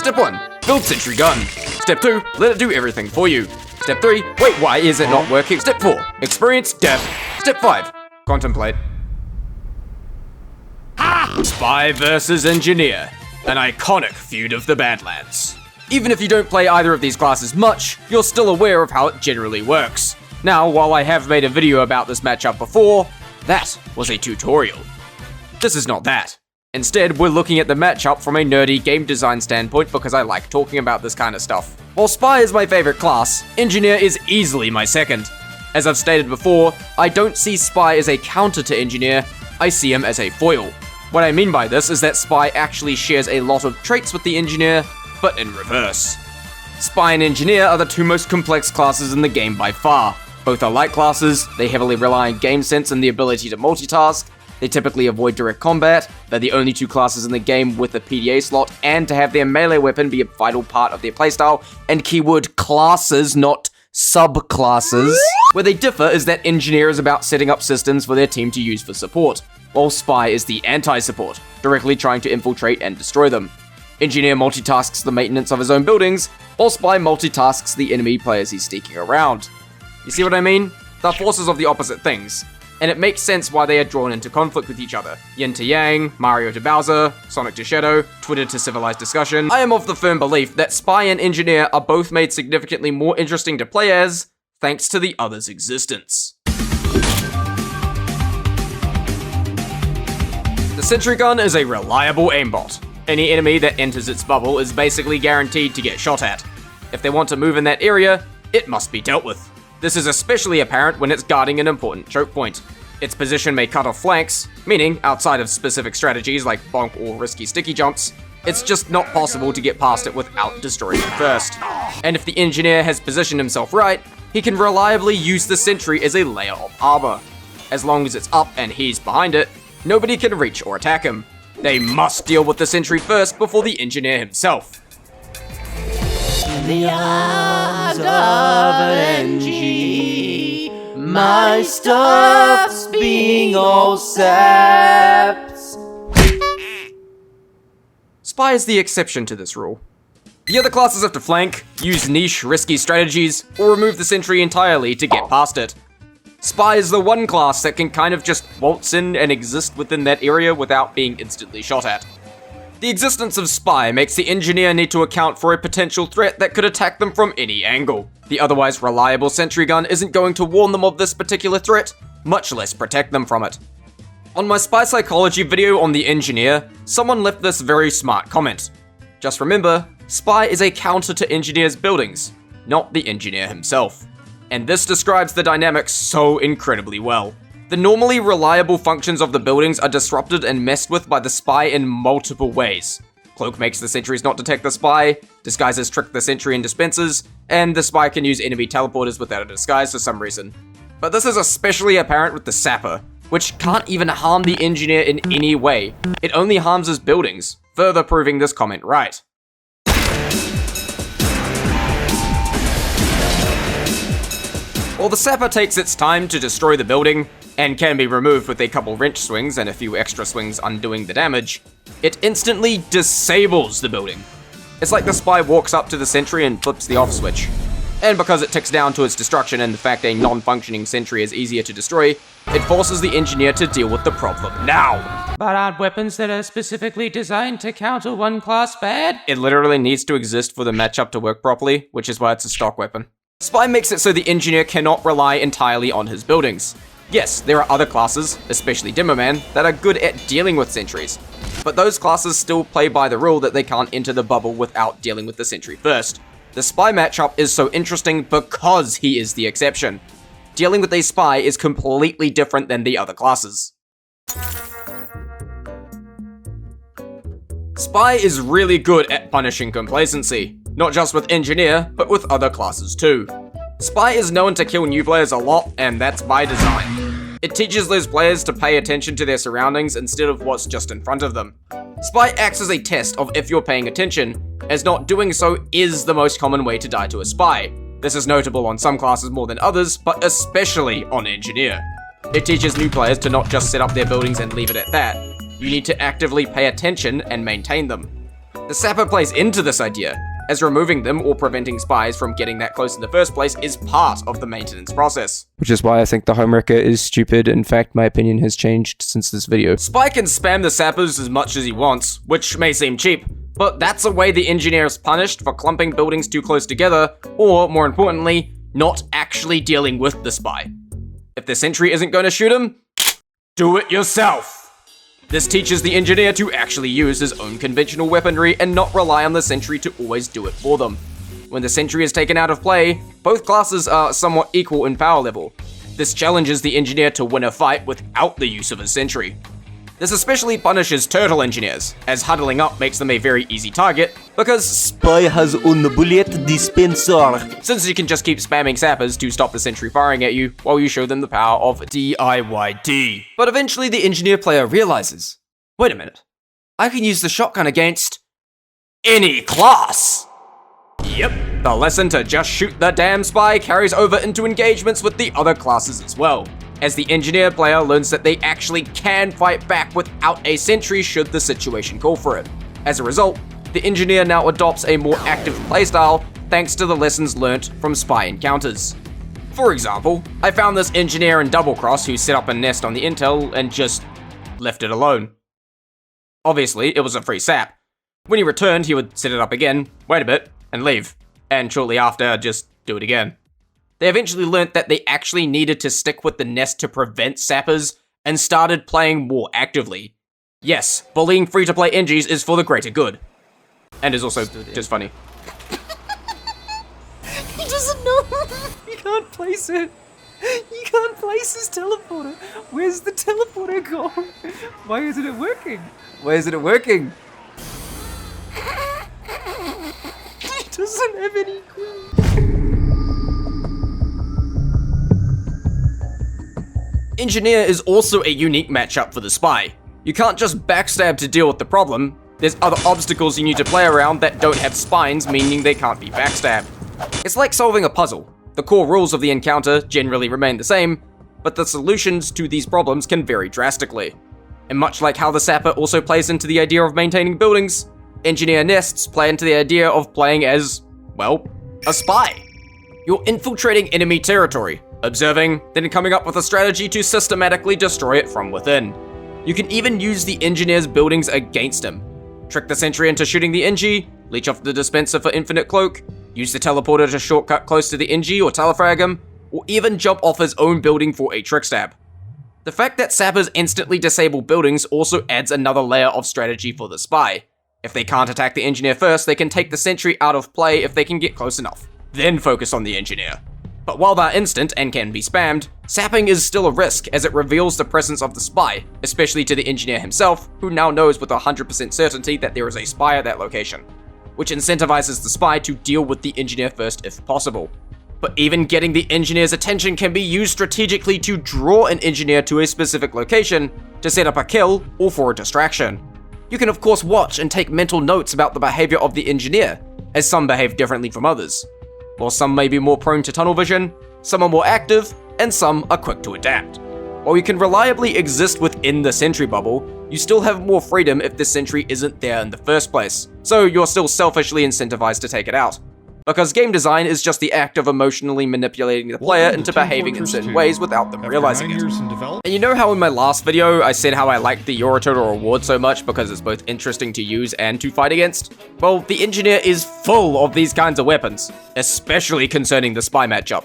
Step 1. Build sentry gun. Step 2. Let it do everything for you. Step 3. Wait, why is it not working? Step 4. Experience death. Step 5. Contemplate. Spy versus Engineer. An iconic feud of the Badlands. Even if you don't play either of these classes much, you're still aware of how it generally works. Now, while I have made a video about this matchup before, that was a tutorial. This is not that. Instead, we're looking at the matchup from a nerdy game design standpoint because I like talking about this kind of stuff. While Spy is my favorite class, Engineer is easily my second. As I've stated before, I don't see Spy as a counter to Engineer, I see him as a foil. What I mean by this is that Spy actually shares a lot of traits with the Engineer, but in reverse. Spy and Engineer are the two most complex classes in the game by far. Both are light classes, they heavily rely on game sense and the ability to multitask, they typically avoid direct combat, they're the only two classes in the game with a PDA slot, and to have their melee weapon be a vital part of their playstyle, and keyword classes, not subclasses. Where they differ is that Engineer is about setting up systems for their team to use for support, while Spy is the anti-support, directly trying to infiltrate and destroy them. Engineer multitasks the maintenance of his own buildings, while Spy multitasks the enemy players he's sneaking around. You see what I mean? They're forces of the opposite things, and it makes sense why they are drawn into conflict with each other. Yin to Yang, Mario to Bowser, Sonic to Shadow, Twitter to civilized discussion. I am of the firm belief that Spy and Engineer are both made significantly more interesting to play as, thanks to the other's existence. The sentry gun is a reliable aimbot. Any enemy that enters its bubble is basically guaranteed to get shot at. If they want to move in that area, it must be dealt with. This is especially apparent when it's guarding an important choke point. Its position may cut off flanks, meaning, outside of specific strategies like bonk or risky sticky jumps, it's just not possible to get past it without destroying it first. And if the Engineer has positioned himself right, he can reliably use the sentry as a layer of armor. As long as it's up and he's behind it, nobody can reach or attack him. They must deal with the sentry first before the Engineer himself. In the arms of an NG, my stuff's being all sapped. Spy is the exception to this rule. The other classes have to flank, use niche, risky strategies, or remove the sentry entirely to get past it. Spy is the one class that can kind of just waltz in and exist within that area without being instantly shot at. The existence of Spy makes the Engineer need to account for a potential threat that could attack them from any angle. The otherwise reliable sentry gun isn't going to warn them of this particular threat, much less protect them from it. On my Spy Psychology video on the Engineer, someone left this very smart comment. Just remember, Spy is a counter to Engineer's buildings, not the Engineer himself. And this describes the dynamics so incredibly well. The normally reliable functions of the buildings are disrupted and messed with by the Spy in multiple ways. Cloak makes the sentries not detect the Spy, disguises trick the sentry and dispensers, and the Spy can use enemy teleporters without a disguise for some reason. But this is especially apparent with the Sapper, which can't even harm the Engineer in any way. It only harms his buildings, further proving this comment right. While the Sapper takes its time to destroy the building, and can be removed with a couple wrench swings and a few extra swings undoing the damage, it instantly disables the building. It's like the Spy walks up to the sentry and flips the off switch. And because it ticks down to its destruction and the fact a non-functioning sentry is easier to destroy, it forces the Engineer to deal with the problem now. But aren't weapons that are specifically designed to counter one class bad? It literally needs to exist for the matchup to work properly, which is why it's a stock weapon. Spy makes it so the Engineer cannot rely entirely on his buildings. Yes, there are other classes, especially Demoman, that are good at dealing with sentries, but those classes still play by the rule that they can't enter the bubble without dealing with the sentry first. The Spy matchup is so interesting because he is the exception. Dealing with a Spy is completely different than the other classes. Spy is really good at punishing complacency, not just with Engineer, but with other classes too. Spy is known to kill new players a lot, and that's by design. It teaches those players to pay attention to their surroundings instead of what's just in front of them. Spy acts as a test of if you're paying attention, as not doing so is the most common way to die to a Spy. This is notable on some classes more than others, but especially on Engineer. It teaches new players to not just set up their buildings and leave it at that. You need to actively pay attention and maintain them. The sapper plays into this idea, as removing them or preventing spies from getting that close in the first place is part of the maintenance process. Which is why I think the homewrecker is stupid. In fact, my opinion has changed since this video. Spy can spam the sappers as much as he wants, which may seem cheap, but that's a way the engineer is punished for clumping buildings too close together, or, more importantly, not actually dealing with the spy. If the sentry isn't going to shoot him, do it yourself! This teaches the engineer to actually use his own conventional weaponry and not rely on the sentry to always do it for them. When the sentry is taken out of play, both classes are somewhat equal in power level. This challenges the engineer to win a fight without the use of a sentry. This especially punishes turtle engineers, as huddling up makes them a very easy target, because Spy has on the bullet dispenser. Since you can just keep spamming sappers to stop the sentry firing at you while you show them the power of DIYD. But eventually the engineer player realizes, wait a minute, I can use the shotgun against any class. Yep, the lesson to just shoot the damn spy carries over into engagements with the other classes as well, as the engineer player learns that they actually can fight back without a sentry should the situation call for it. As a result, the engineer now adopts a more active playstyle thanks to the lessons learnt from spy encounters. For example, I found this engineer in Double Cross who set up a nest on the intel and just left it alone. Obviously, it was a free sap. When he returned, he would set it up again, wait a bit, and leave, and shortly after, just do it again. They eventually learnt that they actually needed to stick with the nest to prevent sappers, and started playing more actively. Yes, bullying free-to-play Engies is for the greater good. And is also just funny. He doesn't know. He can't place it. He can't place his teleporter. Where's the teleporter gone? Why isn't it working? Why isn't it working? He doesn't have any clue. Engineer is also a unique matchup for the spy. You can't just backstab to deal with the problem. There's other obstacles you need to play around that don't have spines, meaning they can't be backstabbed. It's like solving a puzzle. The core rules of the encounter generally remain the same, but the solutions to these problems can vary drastically. And much like how the sapper also plays into the idea of maintaining buildings, engineer nests play into the idea of playing as, well, a spy. You're infiltrating enemy territory, observing, then coming up with a strategy to systematically destroy it from within. You can even use the engineer's buildings against him. Trick the sentry into shooting the Engie, leech off the dispenser for infinite cloak, use the teleporter to shortcut close to the Engie or telefrag him, or even jump off his own building for a trick stab. The fact that sappers instantly disable buildings also adds another layer of strategy for the spy. If they can't attack the engineer first, they can take the sentry out of play if they can get close enough, then focus on the engineer. But while they're instant and can be spammed, sapping is still a risk as it reveals the presence of the spy, especially to the engineer himself, who now knows with 100% certainty that there is a spy at that location, which incentivizes the spy to deal with the engineer first if possible. But even getting the engineer's attention can be used strategically to draw an engineer to a specific location to set up a kill or for a distraction. You can of course watch and take mental notes about the behavior of the engineer, as some behave differently from others. While some may be more prone to tunnel vision, some are more active, and some are quick to adapt. While you can reliably exist within the sentry bubble, you still have more freedom if the sentry isn't there in the first place, so you're still selfishly incentivized to take it out. Because game design is just the act of emotionally manipulating the player into behaving in certain ways without them realizing it. And you know how in my last video I said how I liked the Eurototal reward so much because it's both interesting to use and to fight against? Well, the engineer is full of these kinds of weapons, especially concerning the spy matchup.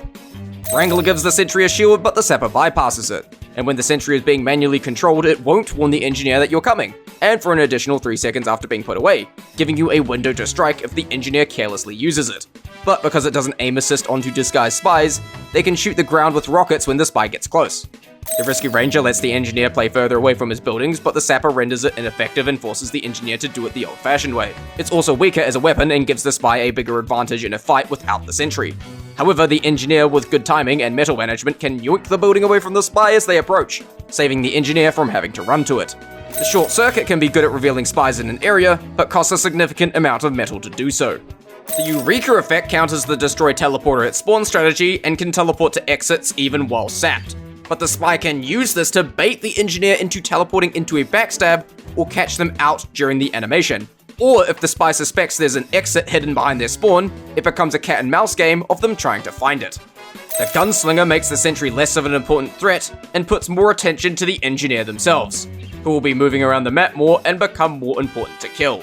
Wrangler gives the sentry a shield, but the sapper bypasses it. And when the sentry is being manually controlled, it won't warn the engineer that you're coming, and for an additional 3 seconds after being put away, giving you a window to strike if the engineer carelessly uses it. But because it doesn't aim assist onto disguised spies, they can shoot the ground with rockets when the spy gets close. The risky ranger lets the engineer play further away from his buildings, but the sapper renders it ineffective and forces the engineer to do it the old-fashioned way. It's also weaker as a weapon and gives the spy a bigger advantage in a fight without the sentry. However, the engineer with good timing and metal management can yoink the building away from the spy as they approach, saving the engineer from having to run to it. The short circuit can be good at revealing spies in an area, but costs a significant amount of metal to do so. The Eureka effect counters the destroy teleporter at spawn strategy and can teleport to exits even while sapped. But the spy can use this to bait the engineer into teleporting into a backstab or catch them out during the animation, Or if the spy suspects there's an exit hidden behind their spawn, it becomes a cat and mouse game of them trying to find it. The gunslinger makes the sentry less of an important threat and puts more attention to the engineer themselves, who will be moving around the map more and become more important to kill.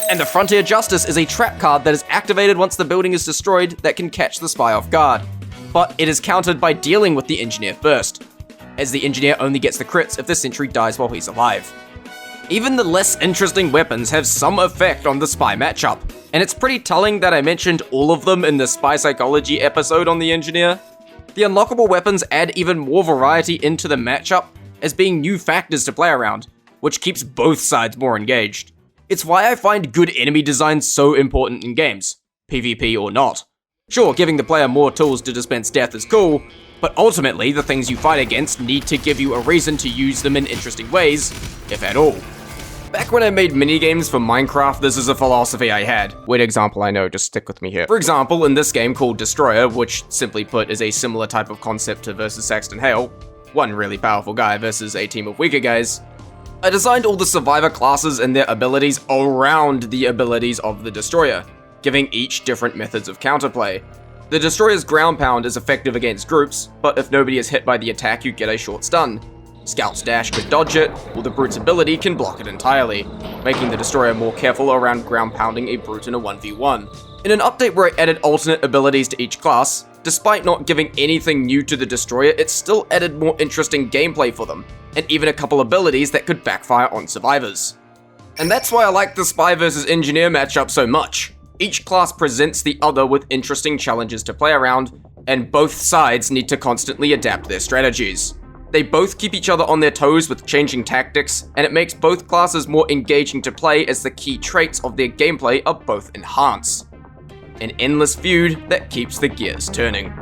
And the Frontier Justice is a trap card that is activated once the building is destroyed that can catch the spy off guard, but it is countered by dealing with the engineer first, as the engineer only gets the crits if the sentry dies while he's alive. Even the less interesting weapons have some effect on the spy matchup, and it's pretty telling that I mentioned all of them in the spy psychology episode on the engineer. The unlockable weapons add even more variety into the matchup as being new factors to play around, which keeps both sides more engaged. It's why I find good enemy design so important in games, PvP or not. Sure, giving the player more tools to dispense death is cool, but ultimately the things you fight against need to give you a reason to use them in interesting ways, if at all. Back when I made minigames for Minecraft, this is a philosophy I had. Weird example, I know, just stick with me here. For example, in this game called Destroyer, which simply put is a similar type of concept to versus Saxton Hale, one really powerful guy versus a team of weaker guys, I designed all the survivor classes and their abilities around the abilities of the Destroyer, giving each different methods of counterplay. The Destroyer's ground pound is effective against groups, but if nobody is hit by the attack, you get a short stun. Scout's dash could dodge it, or the Brute's ability can block it entirely, making the Destroyer more careful around ground pounding a Brute in a 1v1. In an update where I added alternate abilities to each class, despite not giving anything new to the Destroyer, it still added more interesting gameplay for them, and even a couple abilities that could backfire on survivors. And that's why I like the Spy vs Engineer matchup so much. Each class presents the other with interesting challenges to play around, and both sides need to constantly adapt their strategies. They both keep each other on their toes with changing tactics, and it makes both classes more engaging to play as the key traits of their gameplay are both enhanced. An endless feud that keeps the gears turning.